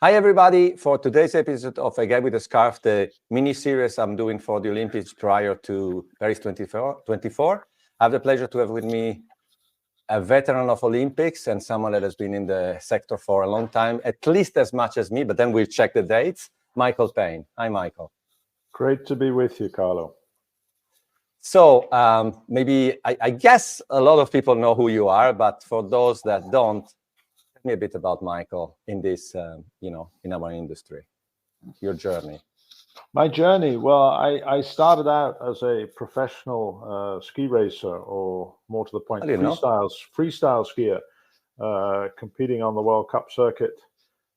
Hi, everybody. For today's episode of A Guy with a Scarf, the mini-series I'm doing for the Olympics prior to Paris 2024, I have the pleasure to have with me a veteran of Olympics and someone that has been in the sector for a long time, at least as much as me, but then we'll check the dates, Michael Payne. Hi, Michael. Great to be with you, Carlo. So maybe, I guess a lot of people know who you are, but for those that don't, tell me a bit about Michael in this, in our industry, your journey. My journey, well, I started out as a professional ski racer, or more to the point, I didn't know. freestyle skier, competing on the World Cup circuit.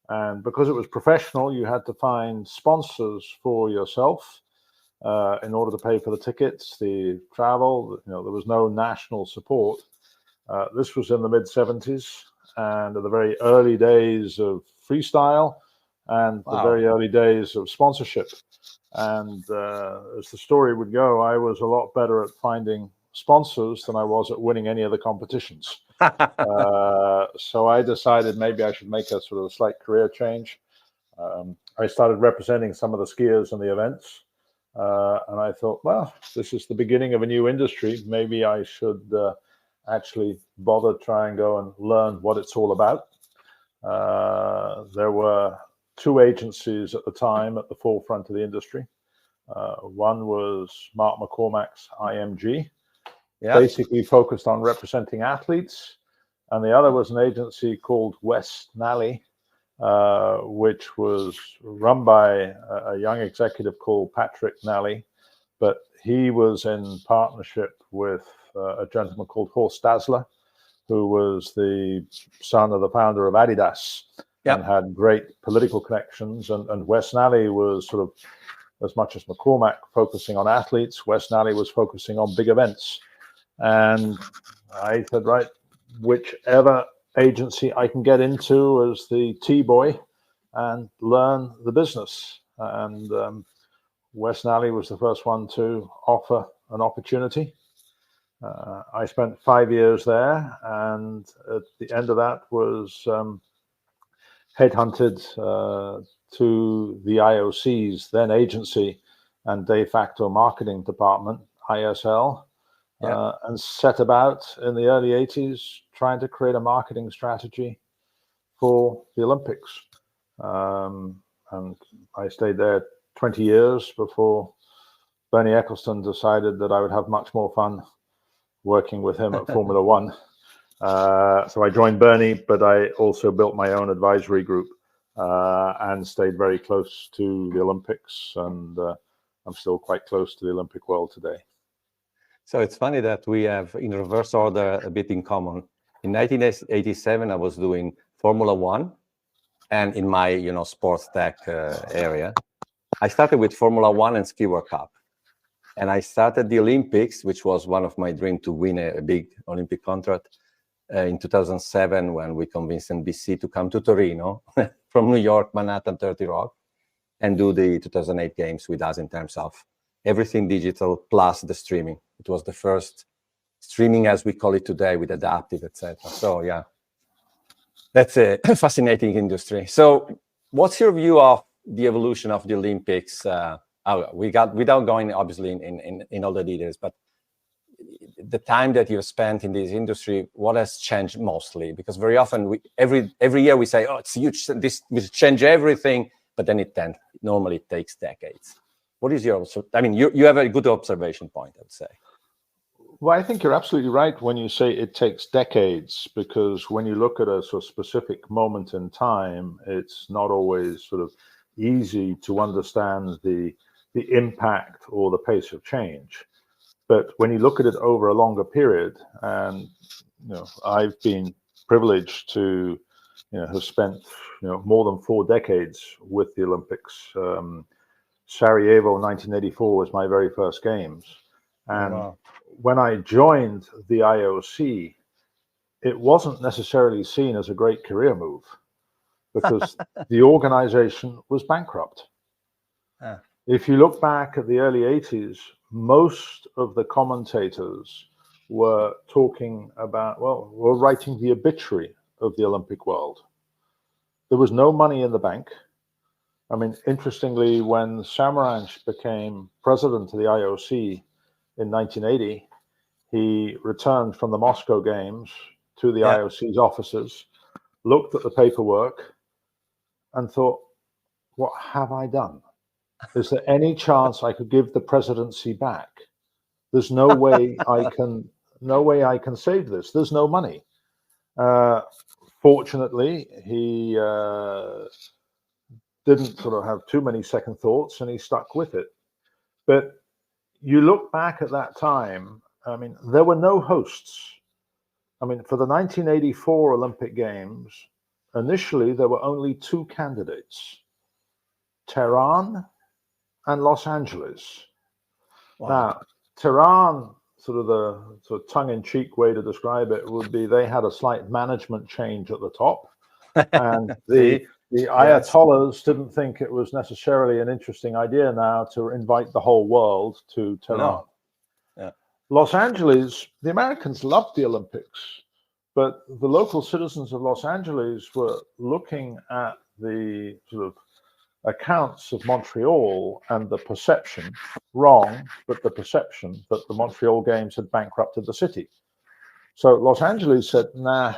And because it was professional, you had to find sponsors for yourself in order to pay for the tickets, the travel. There was no national support. This was in the mid-'70s, and in the very early days of freestyle and the very early days of sponsorship. And as the story would go, I was a lot better at finding sponsors than I was at winning any of the competitions. So I decided maybe I should make a sort of slight career change. I started representing some of the skiers in the events. And I thought, well, this is the beginning of a new industry. Maybe I should actually bother try and go and learn what it's all about. There were two agencies at the time at the forefront of the industry. One was Mark McCormack's IMG, basically focused on representing athletes. And the other was an agency called West Nally, which was run by a young executive called Patrick Nally. But he was in partnership with a gentleman called Horst Dassler, who was the son of the founder of Adidas. And had great political connections. And West Nally was sort of, as much as McCormack, focusing on athletes, West Nally was focusing on big events. And I said, right, whichever agency I can get into as the T-boy and learn the business. And West Nally was the first one to offer an opportunity. I spent 5 years there, and at the end of that was headhunted to the IOC's then agency and de facto marketing department, ISL, and set about in the early 80s trying to create a marketing strategy for the Olympics. And I stayed there 20 years before Bernie Ecclestone decided that I would have much more fun working with him at Formula One. So I joined Bernie, but I also built my own advisory group and stayed very close to the Olympics. And I'm still quite close to the Olympic world today. So it's funny that we have, in reverse order, a bit in common. In 1987, I was doing Formula One, and in my, sports tech area, I started with Formula One and Ski World Cup. And I started the Olympics, which was one of my dreams to win a big Olympic contract. In 2007, when we convinced NBC to come to Torino from New York, Manhattan, 30 Rock, and do the 2008 games with us in terms of everything digital plus the streaming. It was the first streaming as we call it today with adaptive, etc. So yeah, that's a fascinating industry. So what's your view of the evolution of the Olympics? Without going obviously in all the details, but the time that you've spent in this industry, what has changed mostly? Because very often, every year we say, "Oh, it's huge. This will change everything," but then it normally takes decades. What is your? I mean, you have a good observation point, I would say. Well, I think you're absolutely right when you say it takes decades, because when you look at a sort of specific moment in time, it's not always sort of easy to understand the impact or the pace of change. But when you look at it over a longer period, and I've been privileged to have spent more than 4 decades with the Olympics. Sarajevo 1984 was my very first games, and when I joined the IOC, it wasn't necessarily seen as a great career move because the organization was bankrupt. If you look back at the early 80s, most of the commentators were talking about, were writing the obituary of the Olympic world. there was no money in the bank. I mean, interestingly, when Samaranch became president of the IOC in 1980, he returned from the Moscow Games to the IOC's offices, looked at the paperwork, and thought, what have I done? Is there any chance I could give the presidency back? There's no way I can save this. There's no money. Fortunately, he didn't sort of have too many second thoughts, and he stuck with it. But you look back at that time, I mean, there were no hosts. I mean, for the 1984 Olympic Games, initially there were only two candidates, Tehran and Los Angeles. Wow. Now, Tehran, the tongue-in-cheek way to describe it would be they had a slight management change at the top, and the Ayatollahs didn't think it was necessarily an interesting idea now to invite the whole world to Tehran. No. Yeah. Los Angeles, the Americans loved the Olympics, but the local citizens of Los Angeles were looking at the sort of accounts of Montreal and the perception, wrong, but the perception that the Montreal Games had bankrupted the city. So Los Angeles said, nah,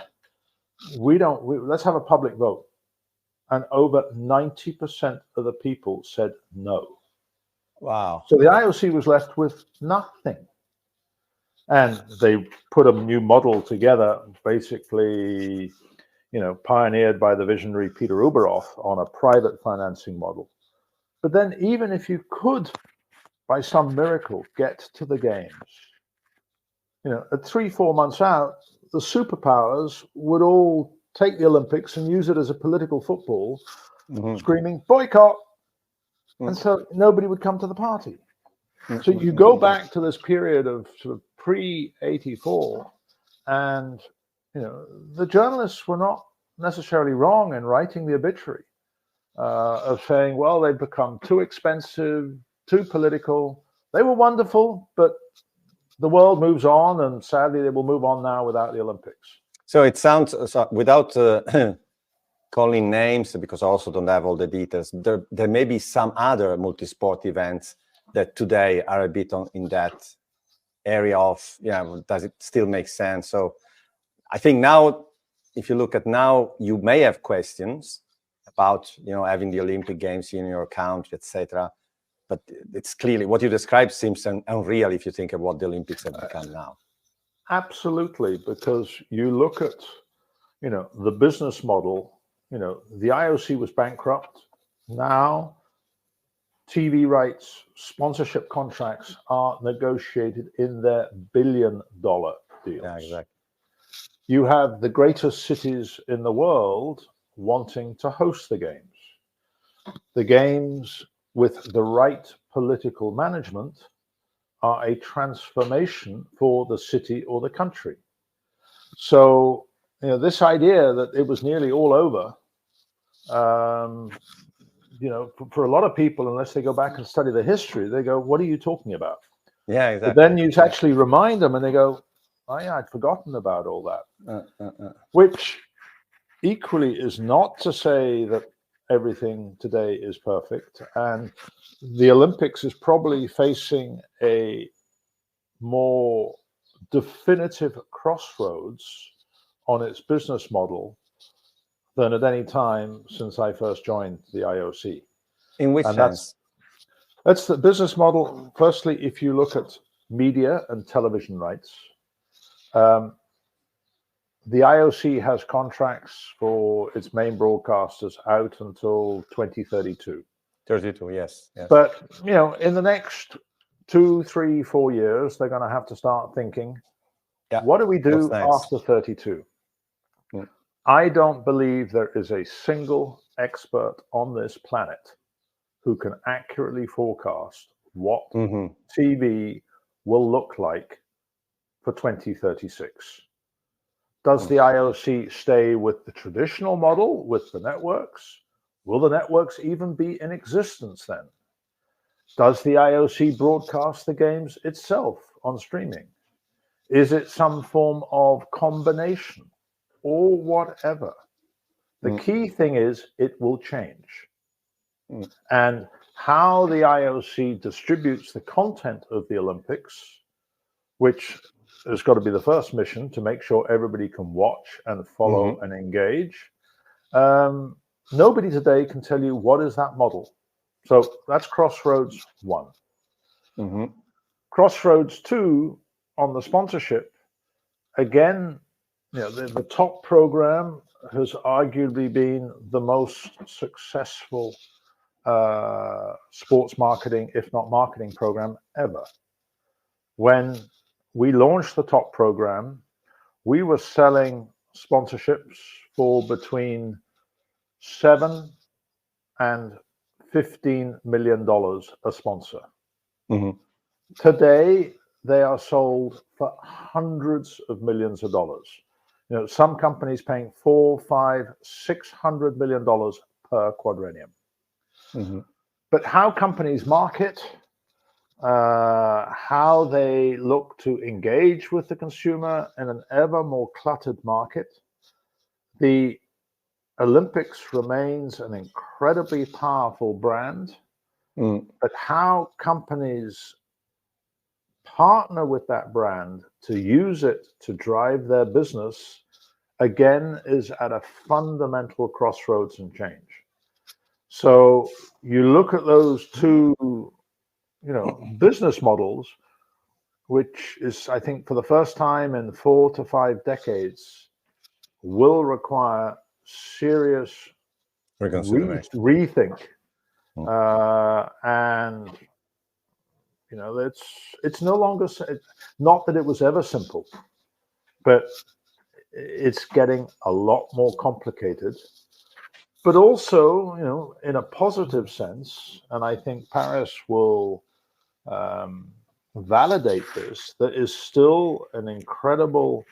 let's have a public vote. And over 90% of the people said no. Wow. So the IOC was left with nothing. And they put a new model together, basically, pioneered by the visionary Peter Uberoff on a private financing model. But then even if you could, by some miracle, get to the games, at 3-4 months out, the superpowers would all take the Olympics and use it as a political football, screaming, boycott. And so nobody would come to the party. So you go back to this period of sort of pre-84, and the journalists were not necessarily wrong in writing the obituary of saying, well, they've become too expensive, too political. They were wonderful, but the world moves on, and sadly, they will move on now without the Olympics. So it sounds, without calling names, because I also don't have all the details, there may be some other multi-sport events that today are a bit in that area of, does it still make sense? So I think now, if you look at now, you may have questions about, having the Olympic Games in your country, etc. But it's clearly, what you described seems unreal if you think of what the Olympics have become now. Absolutely, because you look at, the business model, the IOC was bankrupt. Now, TV rights, sponsorship contracts are negotiated in their billion-dollar deals. Yeah, exactly. You have the greatest cities in the world wanting to host the games. The games, with the right political management, are a transformation for the city or the country. So, this idea that it was nearly all over, for a lot of people, unless they go back and study the history, they go, what are you talking about? Yeah, exactly. But then you actually remind them and they go, oh yeah, I'd forgotten about all that. Which equally is not to say that everything today is perfect. And the Olympics is probably facing a more definitive crossroads on its business model than at any time since I first joined the IOC. In which sense? That's the business model. Firstly, if you look at media and television rights, the IOC has contracts for its main broadcasters out until 2032. 32, yes. But, in the next 2, 3, 4 years, they're going to have to start thinking, what do we do after 32? I don't believe there is a single expert on this planet who can accurately forecast what TV will look like for 2036. Does the IOC stay with the traditional model with the networks? Will the networks even be in existence then? Does the IOC broadcast the games itself on streaming? Is it some form of combination or whatever? The key thing is it will change. Mm. And how the IOC distributes the content of the Olympics, which has got to be the first mission to make sure everybody can watch and follow and engage. Nobody today can tell you what is that model. So that's Crossroads 1. Crossroads 2 on the sponsorship. Again, the top program has arguably been the most successful sports marketing, if not marketing program ever. When we launched the top program, we were selling sponsorships for between $7 and $15 million a sponsor. Today, they are sold for hundreds of millions of dollars. Some companies paying $400, $500, $600 million per quadrennium. But how companies market, how they look to engage with the consumer in an ever more cluttered market, the Olympics remains an incredibly powerful brand, but how companies partner with that brand to use it to drive their business, again, is at a fundamental crossroads and change. So you look at those two, business models, which is, I think, for the first time in 4 to 5 decades, will require serious rethink. And it's no longer, not that it was ever simple, but it's getting a lot more complicated. But also, in a positive sense, and I think Paris will validate this, there is still an incredible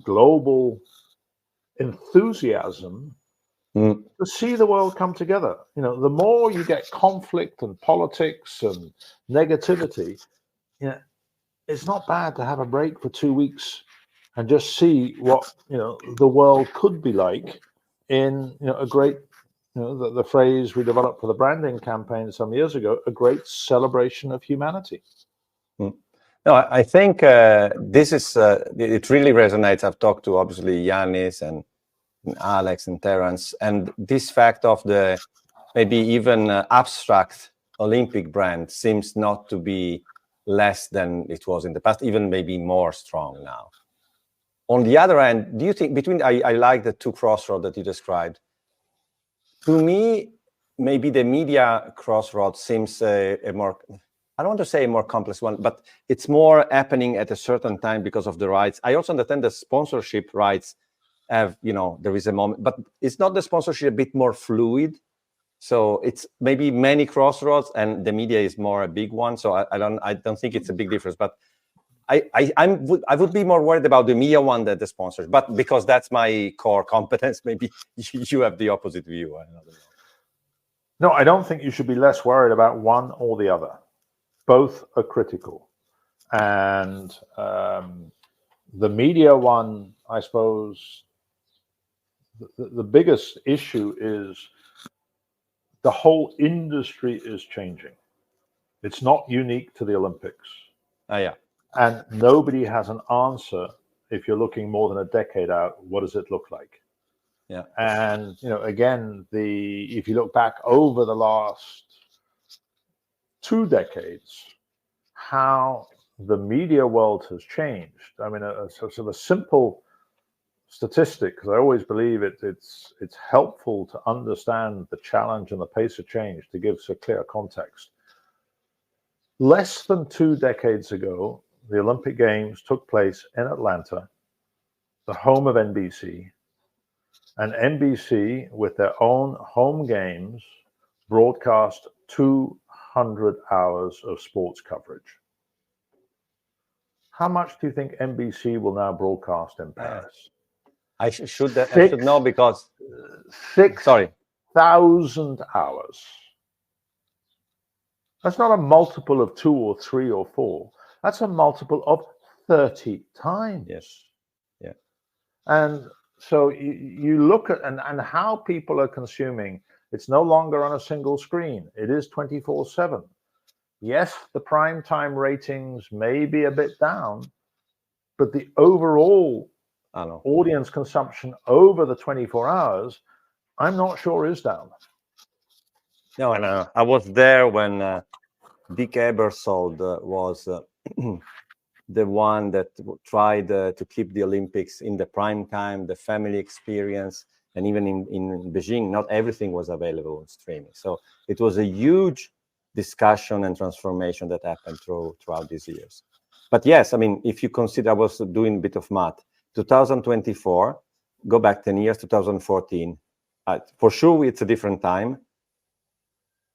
global enthusiasm to see the world come together. The more you get conflict and politics and negativity, it's not bad to have a break for 2 weeks and just see what the world could be like in a great, the phrase we developed for the branding campaign some years ago, a great celebration of humanity. No, I think this is, it really resonates. I've talked to obviously Yannis and Alex and Terence, and this fact of the maybe even abstract Olympic brand seems not to be less than it was in the past, even maybe more strong now. On the other hand, do you think I like the two crossroads that you described. To me, maybe the media crossroads seems a more, I don't want to say a more complex one, but it's more happening at a certain time because of the rights. I also understand the sponsorship rights have, there is a moment, but it's not the sponsorship a bit more fluid? So it's maybe many crossroads, and the media is more a big one. So I don't think it's a big difference. But I would be more worried about the media one than the sponsors. But because that's my core competence, maybe you have the opposite view. I don't know. No, I don't think you should be less worried about one or the other. Both are critical. And the media one, I suppose, the biggest issue is the whole industry is changing. It's not unique to the Olympics. Yeah. And nobody has an answer if you're looking more than a decade out. What does it look like? Yeah. And, again, if you look back over the last 2 decades, how the media world has changed. I mean, a sort of a simple statistic, because I always believe it's helpful to understand the challenge and the pace of change to give a clear context. Less than 2 decades ago, the Olympic Games took place in Atlanta, the home of NBC, and NBC, with their own home games, broadcast 200 hours of sports coverage. How much do you think NBC will now broadcast in Paris? I should know because 6,000 hours. That's not a multiple of 2 or 3 or 4. That's a multiple of 30 times. Yes. Yeah. And So you look at and how people are consuming. It's no longer on a single screen. It is 24/7. Yes, the prime time ratings may be a bit down, but the overall audience consumption over the 24 hours, I'm not sure is down. No, and I was there when Dick Ebersold was the one that tried to keep the Olympics in the prime time, the family experience, and even in Beijing, not everything was available on streaming. So it was a huge discussion and transformation that happened throughout these years. But yes, I mean, if you consider, I was doing a bit of math, 2024, go back 10 years, 2014, for sure it's a different time,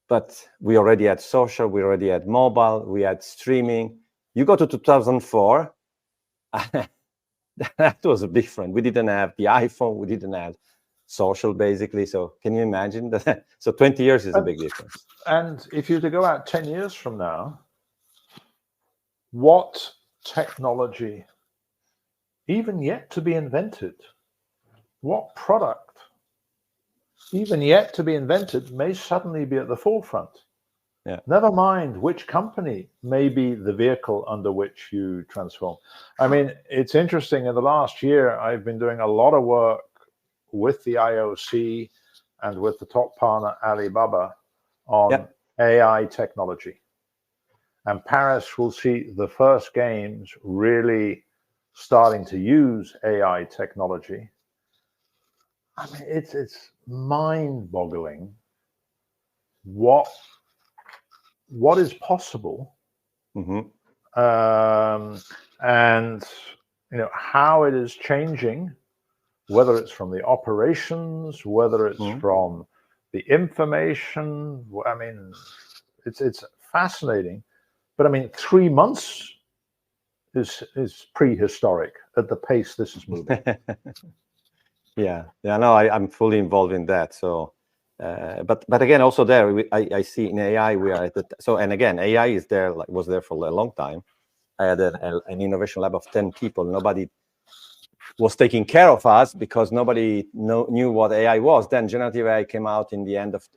but we already had social, we already had mobile, we had streaming. You go to 2004, that was different. We didn't have the iPhone, we didn't have social, basically. So can you imagine that? So 20 years is a big difference. And if you were to go out 10 years from now, what technology, even yet to be invented, what product, even yet to be invented, may suddenly be at the forefront? Yeah. Never mind which company may be the vehicle under which you transform. I mean, it's interesting. In the last year, I've been doing a lot of work with the IOC and with the top partner Alibaba on AI technology. And Paris will see the first games really starting to use AI technology. I mean, it's mind-boggling what is possible, and how it is changing, whether it's from the operations, whether it's from the information. I mean, it's fascinating. But I mean, 3 months is prehistoric at the pace this is moving. No, I'm fully involved in that. So, but again, also there, I see in AI we are at the and again, AI is there, was there for a long time. I had an innovation lab of 10 people. Nobody was taking care of us because nobody knew what AI was. Then generative AI came out at the end of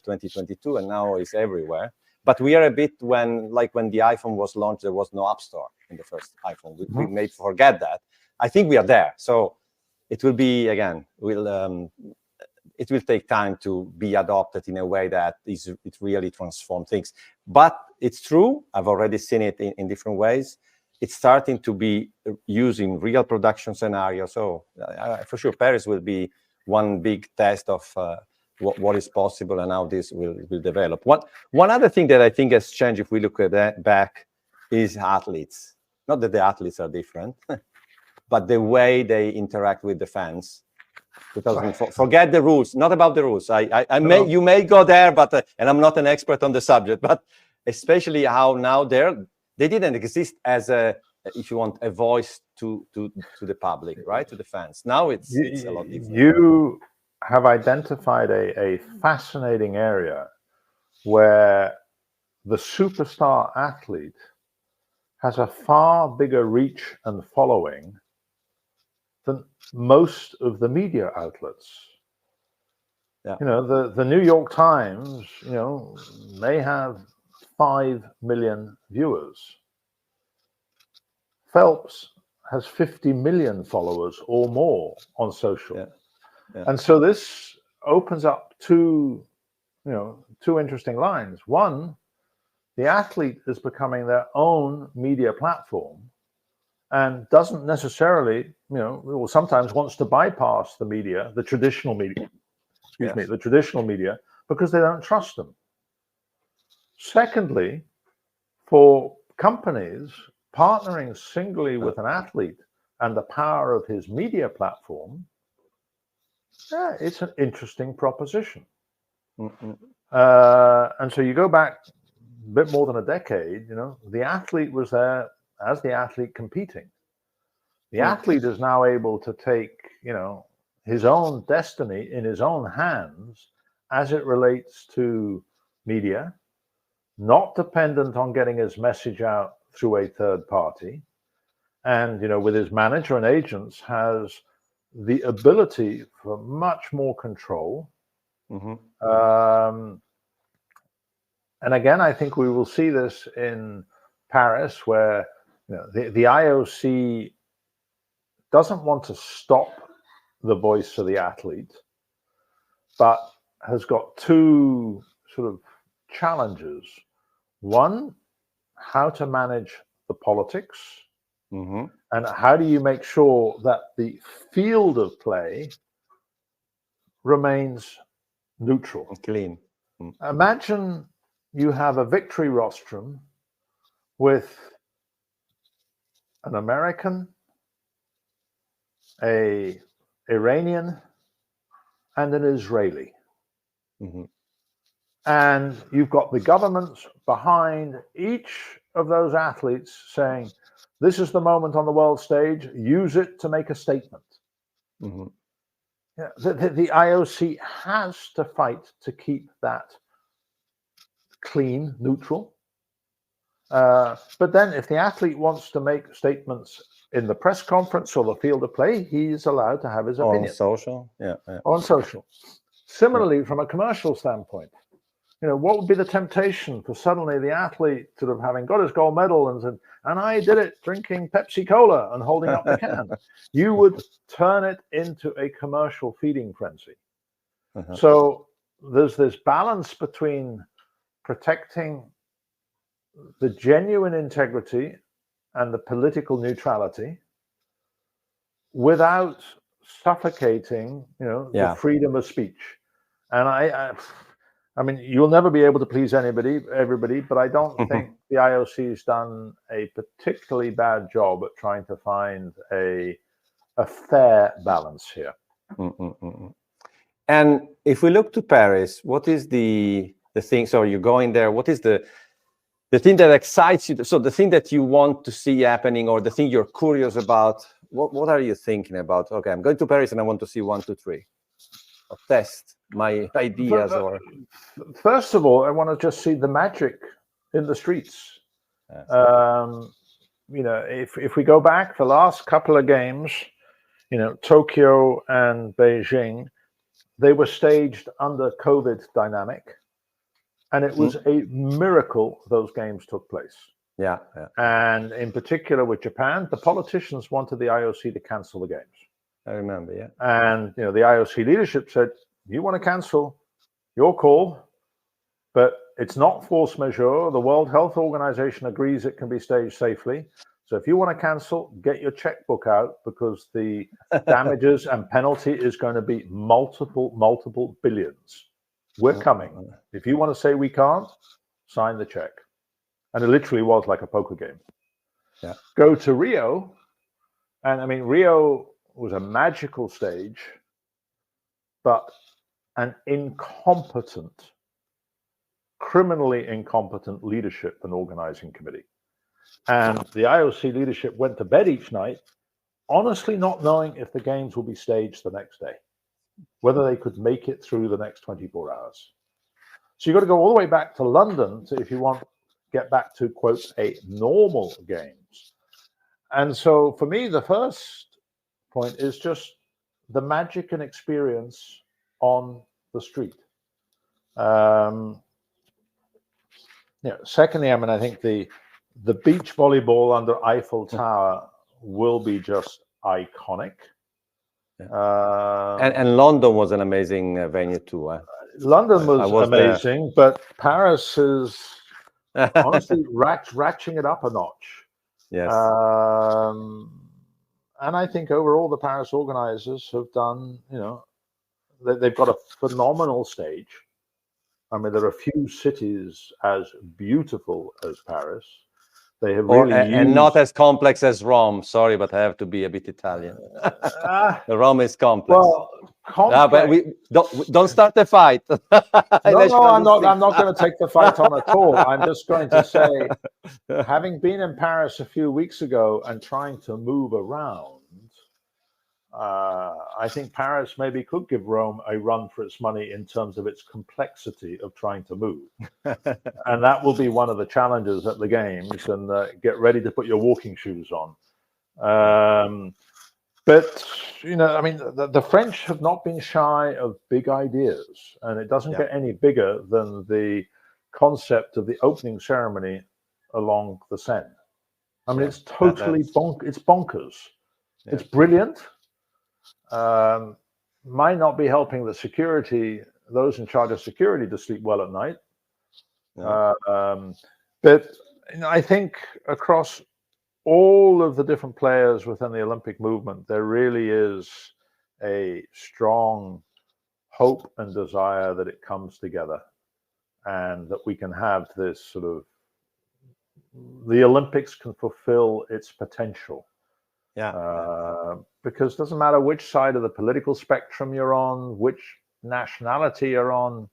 2022, and now it's everywhere. But we are a bit when the iPhone was launched, there was no App Store in the first iPhone. We may forget that. I think we are there. So it will be, again, it will take time to be adopted in a way that it really transforms things. But it's true. I've already seen it in different ways. It's starting to be used in real production scenarios. So for sure, Paris will be one big test of what is possible and how this will develop. One other thing that I think has changed, if we look at that back, is athletes. Not that the athletes are different, but the way they interact with the fans. 2004. Forget the rules. Not about the rules. You may go there, but and I'm not an expert on the subject. But especially how now they didn't exist as if you want, a voice to the public, right, to the fans. Now it's a lot different. You have identified a fascinating area where the superstar athlete has a far bigger reach and following than most of the media outlets. Yeah. The New York Times, may have 5 million viewers. Phelps has 50 million followers or more on social. Yeah. And so this opens up two interesting lines. One, the athlete is becoming their own media platform and doesn't necessarily, or sometimes wants to bypass the media, the traditional media, the traditional media, because they don't trust them. Secondly, for companies, partnering singly with an athlete and the power of his media platform, it's an interesting proposition. And so you go back a bit more than a decade, the athlete was there as the athlete competing. The athlete is now able to take, his own destiny in his own hands as it relates to media, not dependent on getting his message out through a third party. And, with his manager and agents, has the ability for much more control. And again, I think we will see this in Paris, where the IOC doesn't want to stop the voice of the athlete, but has got two sort of challenges. One, how to manage the politics, and how do you make sure that the field of play remains neutral, clean. Imagine you have a victory rostrum with an American, a Iranian, and an Israeli. And you've got the governments behind each of those athletes saying, this is the moment on the world stage, use it to make a statement. The IOC has to fight to keep that clean, neutral. But then if the athlete wants to make statements in the press conference or the field of play, he's allowed to have his opinion. On social, yeah. On social. Similarly, from a commercial standpoint, what would be the temptation for suddenly the athlete sort of having got his gold medal and I did it drinking Pepsi Cola and holding up the can. You would turn it into a commercial feeding frenzy. So there's this balance between protecting the genuine integrity and the political neutrality without suffocating, the freedom of speech. And I mean, you'll never be able to please everybody, but I don't think the IOC has done a particularly bad job at trying to find a fair balance here. And if we look to Paris, what is the thing? So you're going there. What is the thing that excites you? So the thing that you want to see happening, or the thing you're curious about? What are you thinking about? Okay, I'm going to Paris and I want to see 1, 2, 3. Or test my ideas. Or first of all, I want to just see the magic in the streets. If we go back the last couple of games, Tokyo and Beijing, they were staged under COVID dynamic, and it was a miracle those games took place. Yeah. And in particular with Japan, the politicians wanted the IOC to cancel the games. I remember, yeah. And the IOC leadership said, you want to cancel, your call, but it's not force majeure. The World Health Organization agrees it can be staged safely. So if you want to cancel, get your checkbook out, because the damages and penalty is going to be multiple billions. We're coming. If you want to say we can't, sign the check. And it literally was like a poker game. Yeah. Go to Rio, and I mean, Rio was a magical stage, but an criminally incompetent leadership and organizing committee. And the IOC leadership went to bed each night, honestly not knowing if the games will be staged the next day, whether they could make it through the next 24 hours. So you've got to go all the way back to London if you want to get back to, quote, a normal games. And so for me, the first point is just the magic and experience on the street. Secondly, I mean, I think the beach volleyball under Eiffel Tower will be just iconic. And London was an amazing venue too. London was amazing, but Paris is honestly ratcheting it up a notch. Yes. And I think overall the Paris organizers have done, they've got a phenomenal stage. I mean, there are few cities as beautiful as Paris. They have really and not as complex as Rome. Sorry, but I have to be a bit Italian. Rome is complex. Well, but we don't start the fight. No, I'm not going to take the fight on at all. I'm just going to say, having been in Paris a few weeks ago and trying to move around, I think Paris maybe could give Rome a run for its money in terms of its complexity of trying to move. And that will be one of the challenges at the games, and get ready to put your walking shoes on. But, I mean, the French have not been shy of big ideas, and it doesn't get any bigger than the concept of the opening ceremony along the Seine. I mean, it's totally it's bonkers. Yeah. It's brilliant. Might not be helping the security, those in charge of security, to sleep well at night. Yeah. But I think across all of the different players within the Olympic movement, there really is a strong hope and desire that it comes together, and that we can have this sort of, the Olympics can fulfill its potential. Yeah. Because it doesn't matter which side of the political spectrum you're on, which nationality you're on,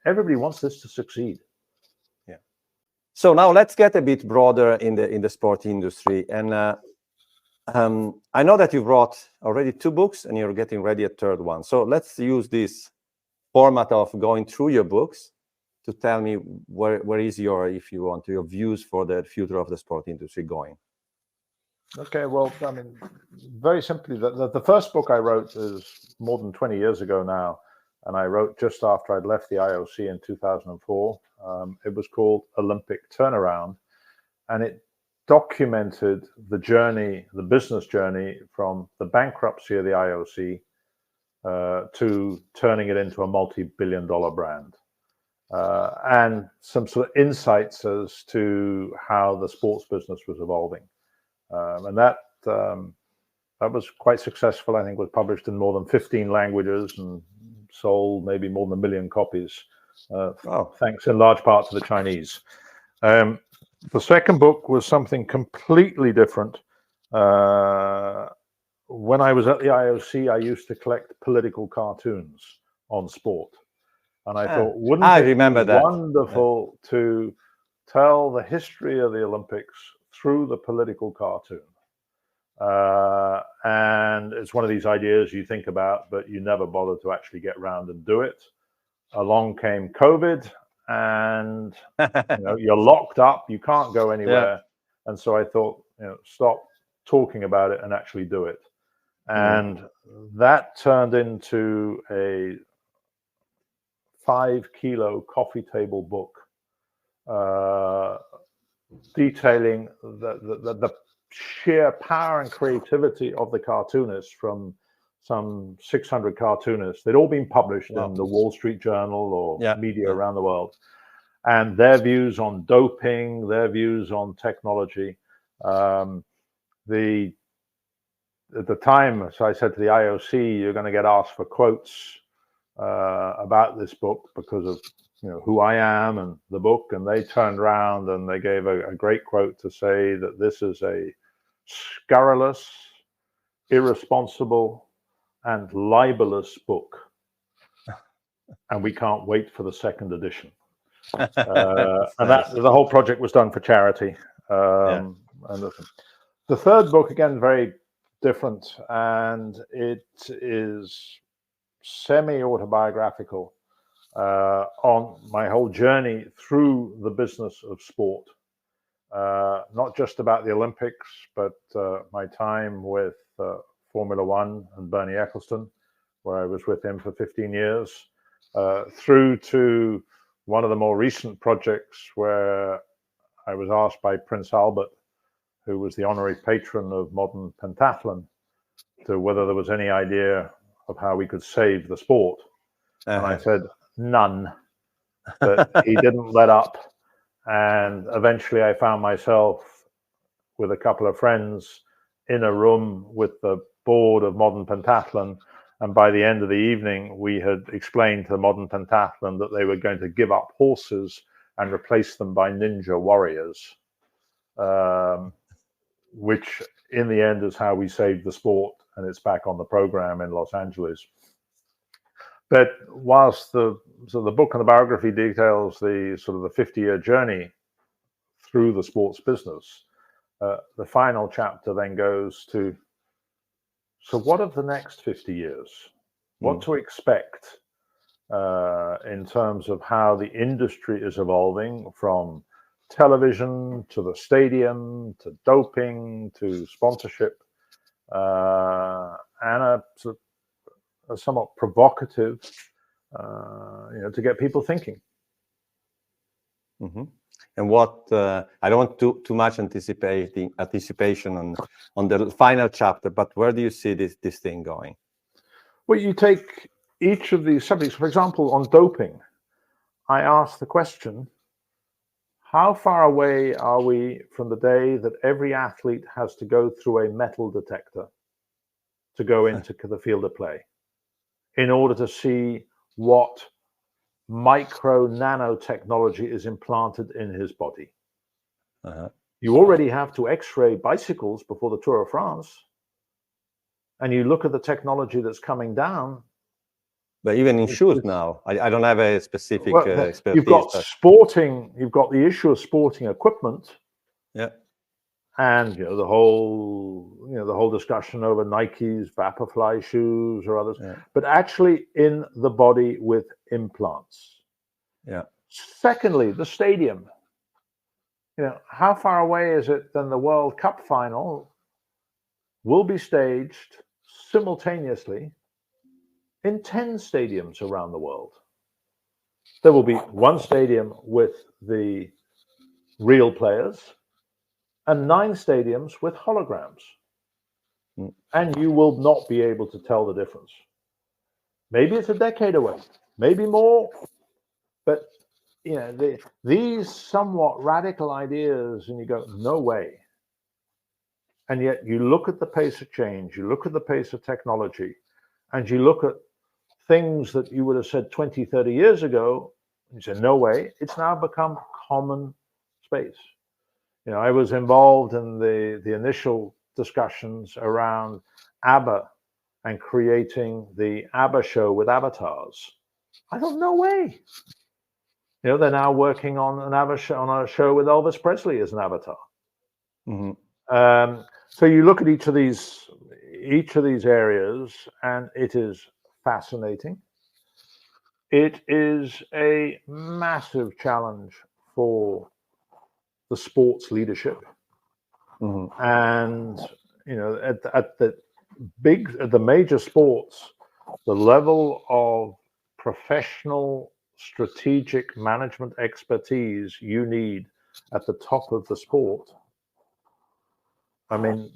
everybody wants this to succeed. Yeah. So now let's get a bit broader in the sport industry. And I know that you wrote already 2 books and you're getting ready a 3rd one. So let's use this format of going through your books to tell me where is your, if you want, your views for the future of the sport industry going. Okay, well, I mean, very simply, the first book I wrote is more than 20 years ago now, and I wrote just after I'd left the IOC in 2004. It was called Olympic Turnaround, and it documented the journey, the business journey, from the bankruptcy of the IOC to turning it into a multi-billion-dollar brand. And some sort of insights as to how the sports business was evolving. And that was quite successful. I think was published in more than 15 languages and sold maybe more than 1 million copies, thanks in large part to the Chinese. The second book was something completely different. When I was at the IOC, I used to collect political cartoons on sport. And I thought, wouldn't it be wonderful to tell the history of the Olympics through the political cartoon? And it's one of these ideas you think about, but you never bother to actually get around and do it. Along came COVID, and you're locked up, you can't go anywhere. And so I thought, stop talking about it and actually do it. And that turned into a 5-kilo coffee table book detailing the sheer power and creativity of the cartoonists, from some 600 cartoonists. They'd all been published in the Wall Street Journal or media around the world, and their views on doping, their views on technology. At the time, so I said to the IOC, you're going to get asked for quotes about this book because of who I am and the book, and they turned around and they gave a great quote to say that this is a scurrilous, irresponsible, and libelous book, and we can't wait for the 2nd edition. And the whole project was done for charity. And the 3rd book, again, very different, and it is semi-autobiographical on my whole journey through the business of sport. Not just about the Olympics, but my time with Formula One and Bernie Ecclestone, where I was with him for 15 years, through to one of the more recent projects where I was asked by Prince Albert, who was the honorary patron of modern pentathlon, to whether there was any idea of how we could save the sport. And I said, none. But he didn't let up. And eventually I found myself with a couple of friends in a room with the board of modern pentathlon. And by the end of the evening, we had explained to modern pentathlon that they were going to give up horses and replace them by ninja warriors, which in the end is how we saved the sport. And it's back on the program in Los Angeles. But whilst the book and the biography details the sort of the 50-year journey through the sports business, the final chapter then goes to, so what of the next 50 years? What to expect in terms of how the industry is evolving from television to the stadium to doping to sponsorship, and a somewhat provocative, to get people thinking. Mm-hmm. And what I don't want too much anticipation on the final chapter, but where do you see this thing going? Well, you take each of these subjects. For example, on doping, I asked the question: how far away are we from the day that every athlete has to go through a metal detector to go into the field of play in order to see what micro nanotechnology is implanted in his body? You already have to X-ray bicycles before the Tour of France, and you look at the technology that's coming down. But even in shoes now, I don't have a specific expertise. You've got sporting. You've got the issue of sporting equipment. Yeah. And the whole discussion over Nike's Vaporfly shoes or others, but actually in the body with implants. Yeah. Secondly, the stadium. How far away is it then the World Cup final will be staged simultaneously in 10 stadiums around the world? There will be one stadium with the real players and 9 stadiums with holograms. And you will not be able to tell the difference. Maybe it's a decade away, maybe more, but these somewhat radical ideas, and you go, no way. And yet you look at the pace of change, you look at the pace of technology, and you look at things that you would have said 20, 30 years ago, and you say, no way. It's now become common space. I was involved in the initial discussions around ABBA and creating the ABBA show with avatars. I thought, no way. They're now working on an ABBA show, on a show with Elvis Presley as an avatar. Mm-hmm. So you look at each of these areas, and it is fascinating. It is a massive challenge for the sports leadership. Mm-hmm. And at the major sports, the level of professional strategic management expertise you need at the top of the sport. I mean,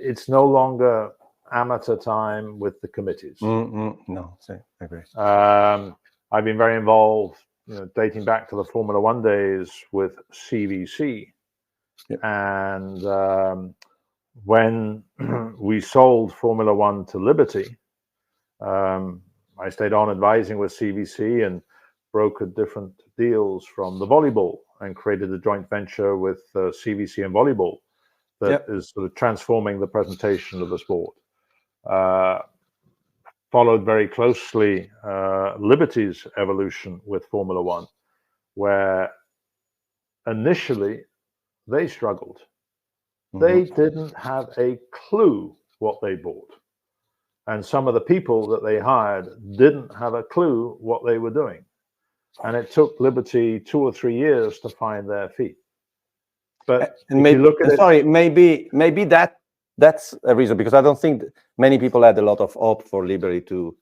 it's no longer amateur time with the committees. Mm-hmm. No, I agree. I've been very involved, dating back to the Formula One days with CVC. Yep. And when we sold Formula One to Liberty, I stayed on advising with CVC and brokered different deals from the volleyball and created a joint venture with CVC and volleyball that is sort of transforming the presentation of the sport. Followed very closely Liberty's evolution with Formula One, where initially they struggled. Mm-hmm. They didn't have a clue what they bought. And some of the people that they hired didn't have a clue what they were doing. And it took Liberty 2 or 3 years to find their feet. But if you look at it, maybe that's a reason, because I don't think many people had a lot of hope for Liberty to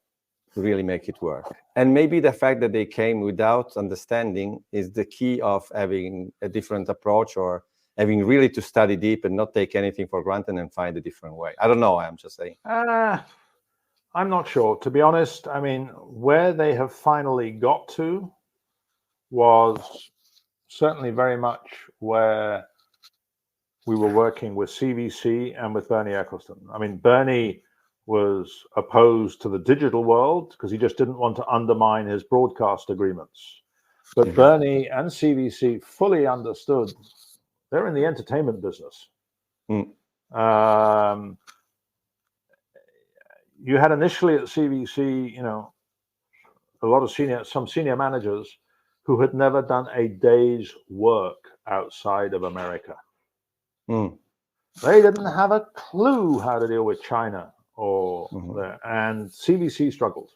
really make it work. And maybe the fact that they came without understanding is the key of having a different approach, or having really to study deep and not take anything for granted and find a different way. I don't know. I'm just saying. I'm not sure, to be honest. I mean, where they have finally got to was certainly very much where we were working with CVC and with Bernie Ecclestone. I mean, Bernie was opposed to the digital world because he just didn't want to undermine his broadcast agreements. But mm-hmm. Bernie and CVC fully understood they're in the entertainment business. Mm. You had initially at CVC, a lot of some senior managers who had never done a day's work outside of America. Mm. They didn't have a clue how to deal with China or mm-hmm. And CVC struggled.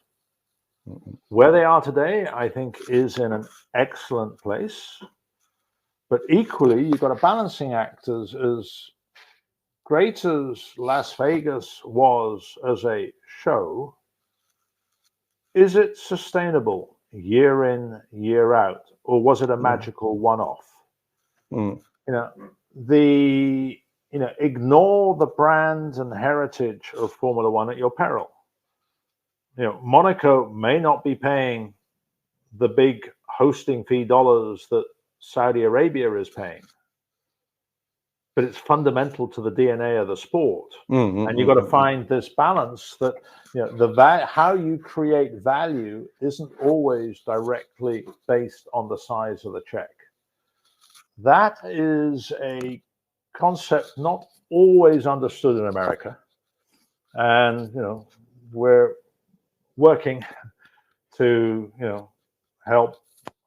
Mm-hmm. Where they are today, I think, is in an excellent place. But equally, you've got a balancing act. As great as Las Vegas was as a show, is it sustainable year in, year out, or was it a magical one-off? Ignore the brand and heritage of Formula One at your peril. Monaco may not be paying the big hosting fee dollars that Saudi Arabia is paying, but it's fundamental to the DNA of the sport. And you've got to find this balance that how you create value isn't always directly based on the size of the check. That is a concept not always understood in America, and we're working to help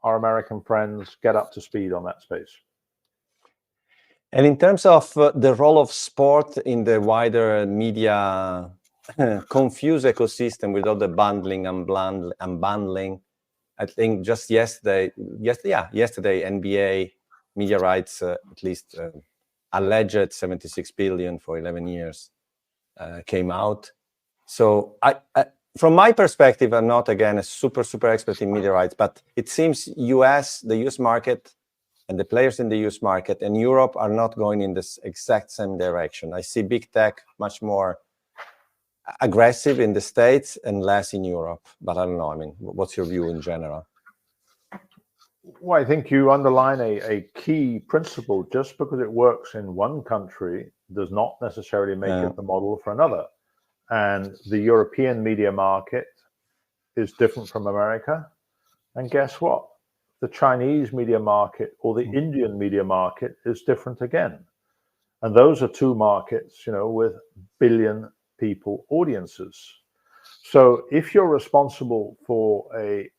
our American friends get up to speed on that space. And in terms of the role of sport in the wider media confused ecosystem with all the bundling and unbundling, I think just yesterday, NBA media rights, at least alleged 76 billion for 11 years, came out. So I from my perspective, I'm not, again, a super expert in media rights, but it seems the US market and the players in the US market and Europe are not going in this exact same direction. I see big tech much more aggressive in the States and less in Europe, but I don't know. I mean, what's your view in general? Well, I think you underline a key principle. Just because it works in one country does not necessarily make it the model for another. And the European media market is different from America. And guess what? The Chinese media market or the Indian media market is different again. And those are two markets, with billion people audiences. So if you're responsible for a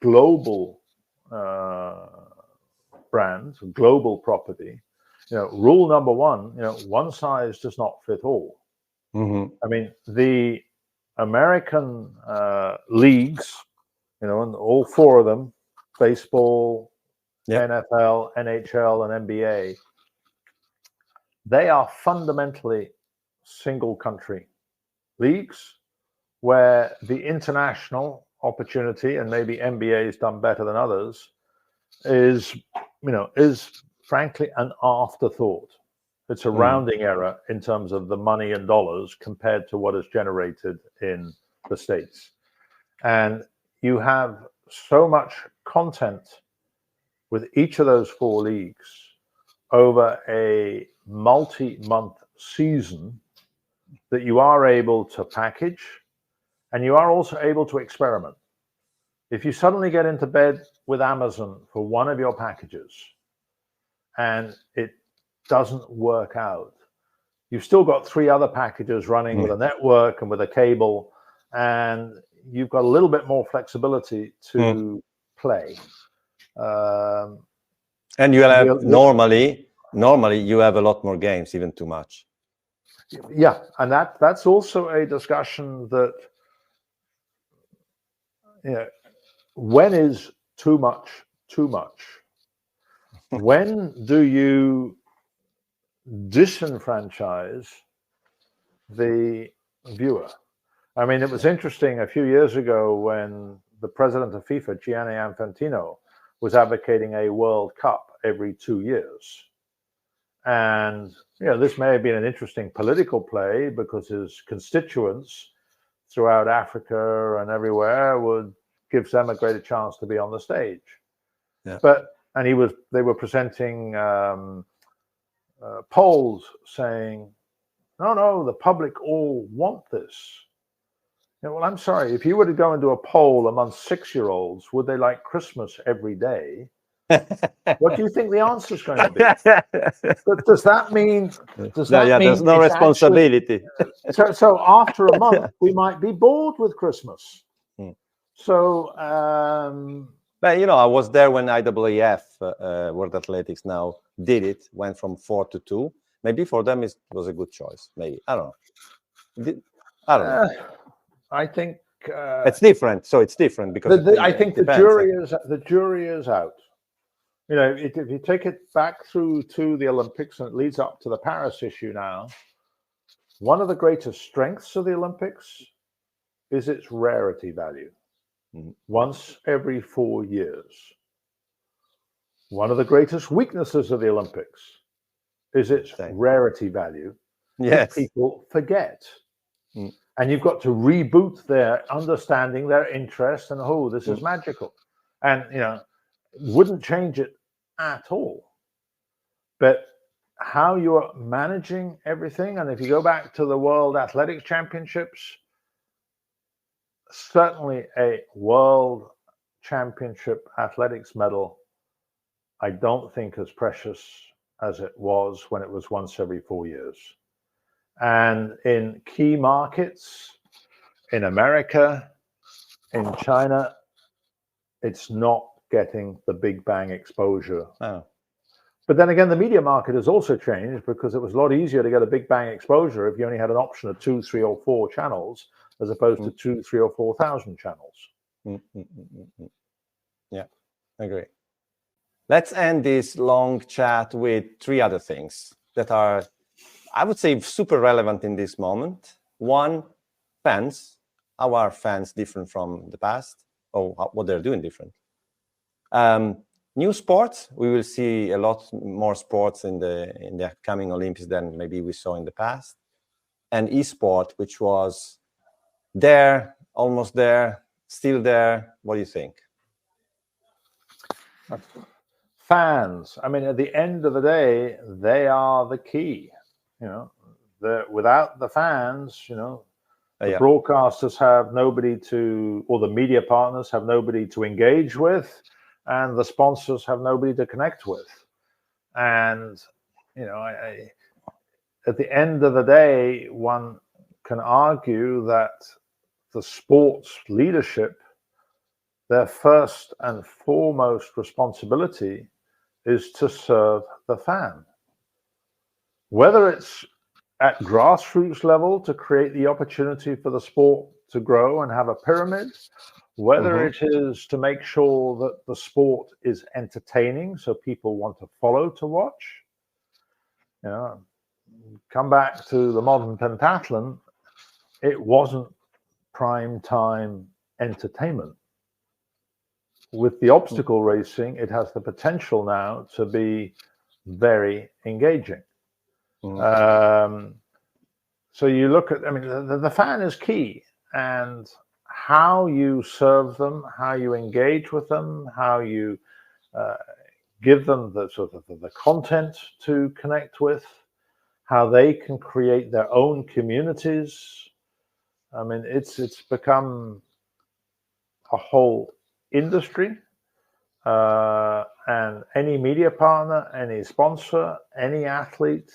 global brand, global property, rule number one, one size does not fit all. I mean, the American leagues, and all four of them, baseball, NFL, NHL, and NBA, they are fundamentally single country leagues where the international opportunity, and maybe NBA has done better than others, is frankly an afterthought. It's a rounding error in terms of the money and dollars compared to what is generated in the States. And you have so much content with each of those four leagues over a multi-month season that you are able to package, and you are also able to experiment. If you suddenly get into bed with Amazon for one of your packages and it doesn't work out, you've still got three other packages running with a network and with a cable, and you've got a little bit more flexibility to play. And you have normally you have a lot more games, even too much. Yeah, and that's also a discussion that when is too much too much? When do you disenfranchise the viewer? I mean, it was interesting a few years ago when the president of FIFA, Gianni Infantino, was advocating a World Cup every 2 years. And, this may have been an interesting political play because his constituents throughout Africa and everywhere would give them a greater chance to be on the stage. Yeah. They were presenting polls saying, no, the public all want this. Well, I'm sorry, if you were to go and do a poll among 6-year-olds, would they like Christmas every day? What do you think the answer is going to be? Does that mean? There's no responsibility. So after a month, we might be bored with Christmas. So, but I was there when IAAF, World Athletics now did it. Went from 4 to 2. Maybe for them it was a good choice. Maybe I don't know. I think it's different. So it's different because I think the jury is out. if you take it back through to the Olympics and it leads up to the Paris issue now, one of the greatest strengths of the Olympics is its rarity value. Once every 4 years. One of the greatest weaknesses of the Olympics is its rarity value. Yes. People forget. And you've got to reboot their understanding, their interest, and this is magical. And, wouldn't change it at all. But how you're managing everything, and if you go back to the World Athletics Championships, certainly a World Championship athletics medal, I don't think as precious as it was when it was once every 4 years. And in key markets, in America, in China, it's not getting the big bang exposure. Oh. But then again, the media market has also changed because it was a lot easier to get a big bang exposure if you only had an option of 2, 3, or 4 channels as opposed to 2, 3, or 4,000 channels. Yeah, I agree. Let's end this long chat with 3 other things that are, I would say, super relevant in this moment. One, fans. How are fans different from the past? Or what they're doing different? New sports. We will see a lot more sports in the upcoming Olympics than maybe we saw in the past. And esport, which was there, almost there, still there. What do you think? Fans. I mean, at the end of the day, they are the key. Without the fans, the broadcasters have nobody to, or the media partners have nobody to engage with, and the sponsors have nobody to connect with. And, at the end of the day, one can argue that the sports leadership, their first and foremost responsibility is to serve the fan. Whether it's at grassroots level to create the opportunity for the sport to grow and have a pyramid, whether it is to make sure that the sport is entertaining so people want to follow to watch. Come back to the modern pentathlon, it wasn't prime time entertainment. With the obstacle racing, it has the potential now to be very engaging. So you look at, the fan is key, and how you serve them, how you engage with them, how you give them the sort of the content to connect with, how they can create their own communities. It's become a whole industry, and any media partner, any sponsor, any athlete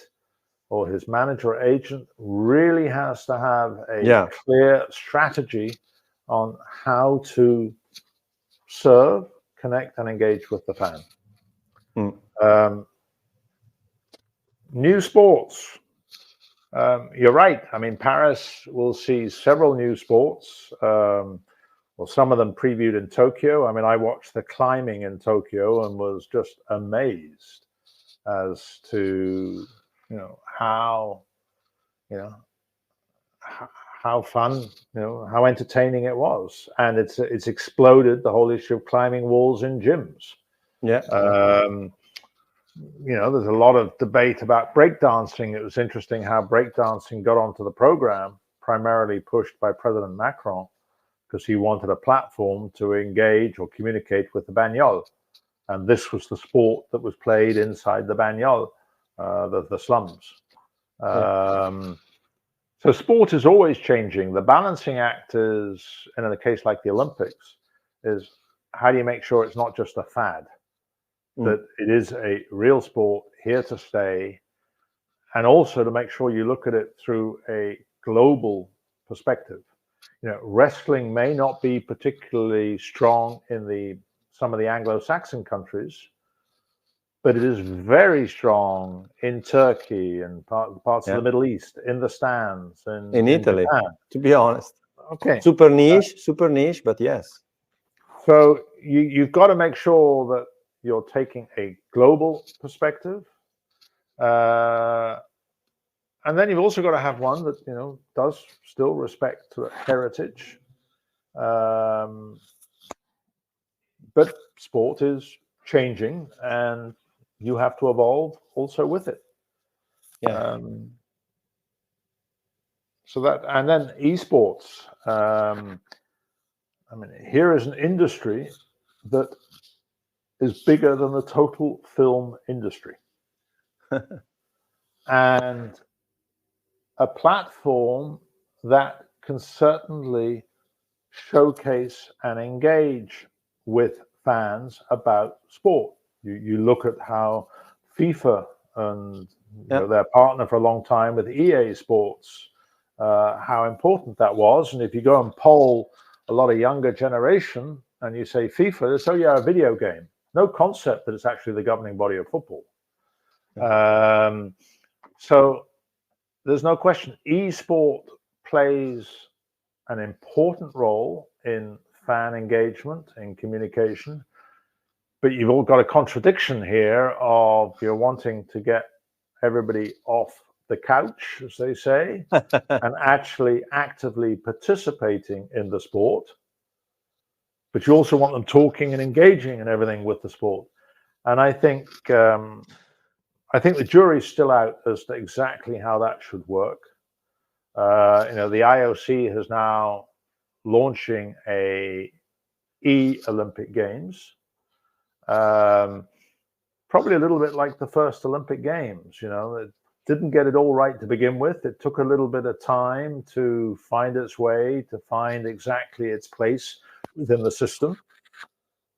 or his manager or agent really has to have a clear strategy on how to serve, connect, and engage with the fan. New sports. You're right. Paris will see several new sports. Some of them previewed in Tokyo. I watched the climbing in Tokyo and was just amazed as to, how fun, how entertaining it was. And it's exploded the whole issue of climbing walls in gyms. There's a lot of debate about breakdancing. It was interesting how breakdancing got onto the program, primarily pushed by President Macron, because he wanted a platform to engage or communicate with the bagnole. And this was the sport that was played inside the bagnole, the slums. So sport is always changing. The balancing act is, and in a case like the Olympics, is how do you make sure it's not just a fad, that it is a real sport here to stay, and also to make sure you look at it through a global perspective. Wrestling may not be particularly strong in some of the Anglo-Saxon countries, but it is very strong in Turkey and parts of the Middle East, in the stands, in Italy, Japan. To be honest. Okay. Super niche, but yes. So you've got to make sure that you're taking a global perspective. And then you've also got to have one that, you know, does still respect heritage. But sport is changing, and you have to evolve also with it. Yeah. So that, and then esports. I mean, here is an industry that is bigger than the total film industry. And a platform that can certainly showcase and engage with fans about sport. You look at how FIFA and their partner for a long time with EA Sports, how important that was. And if you go and poll a lot of younger generation and you say FIFA, so yeah, a video game. No concept that it's actually the governing body of football. So there's no question, e-sport plays an important role in fan engagement and communication. But you've all got a contradiction here of you're wanting to get everybody off the couch, as they say, and actually actively participating in the sport. But you also want them talking and engaging and everything with the sport. And I think the jury's still out as to exactly how that should work. The IOC is now launching a Olympic Games, probably a little bit like the first Olympic Games. It didn't get it all right to begin with. It took a little bit of time to find its way, to find exactly its place within the system.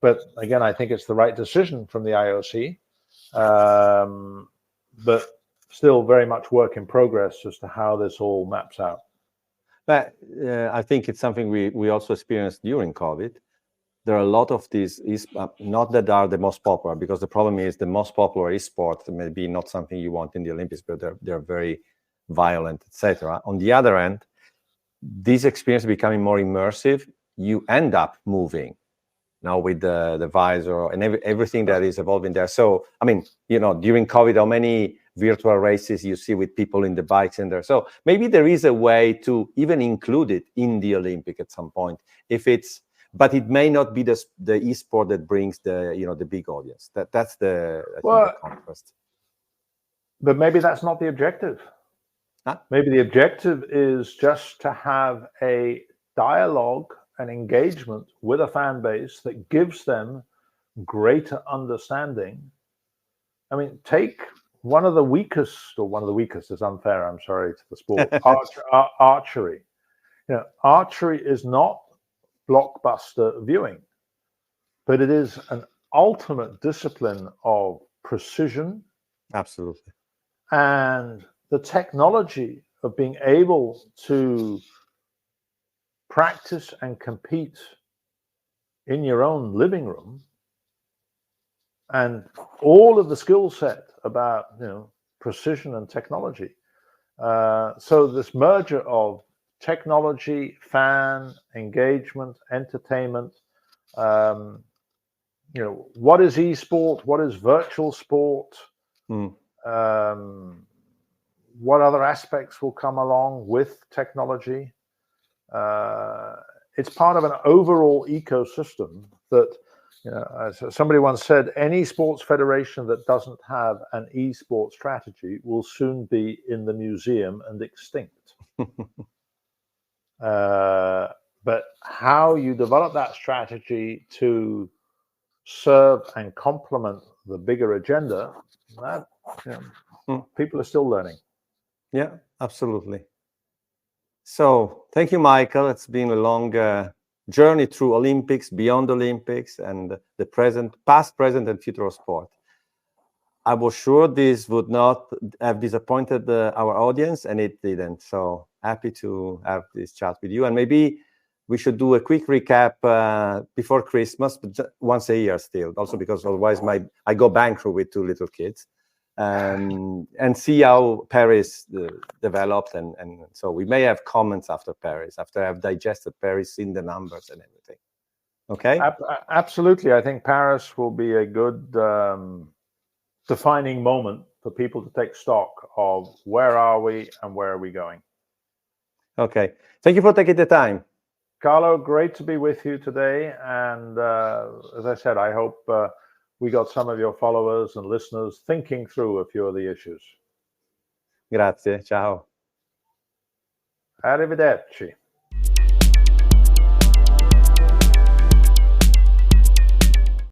But again, I think it's the right decision from the IOC. But still very much work in progress as to how this all maps out. But I think it's something we also experienced during COVID. There are a lot of these, not that are the most popular, because the problem is the most popular esport may be not something you want in the Olympics, but they're very violent, etc. On the other end, this experience becoming more immersive, you end up moving now with the visor and everything that is evolving there. So, I mean, during COVID, how many virtual races you see with people in the bikes in there? So maybe there is a way to even include it in the Olympic at some point, but it may not be the esport that brings the big audience. That's the contrast. But maybe that's not the objective. Huh? Maybe the objective is just to have a dialogue and engagement with a fan base that gives them greater understanding. I mean, take one of the weakest is unfair, I'm sorry, to the sport, archery. Archery is not blockbuster viewing, but it is an ultimate discipline of precision. Absolutely. And the technology of being able to practice and compete in your own living room, and all of the skill set about precision and technology. So this merger of technology, fan engagement, entertainment. What is esport? What is virtual sport? What other aspects will come along with technology? It's part of an overall ecosystem that, as somebody once said, any sports federation that doesn't have an esports strategy will soon be in the museum and extinct. But how you develop that strategy to serve and complement the bigger agenda, that people are still learning. Yeah, absolutely. So thank you, Michael. It's been a long journey through Olympics, beyond Olympics, and the past, present, and future of sport. I was sure this would not have disappointed our audience, and it didn't. So happy to have this chat with you. And maybe we should do a quick recap before Christmas, but once a year still, also because otherwise I go bankrupt with 2 little kids. And see how Paris developed, and so we may have comments after Paris, after I've digested Paris, seen the numbers and everything. Okay. Absolutely. I think Paris will be a good defining moment for people to take stock of where are we and where are we going. Okay. Thank you for taking the time. Carlo, great to be with you today. And as I said, I hope we got some of your followers and listeners thinking through a few of the issues. Grazie. Ciao. Arrivederci.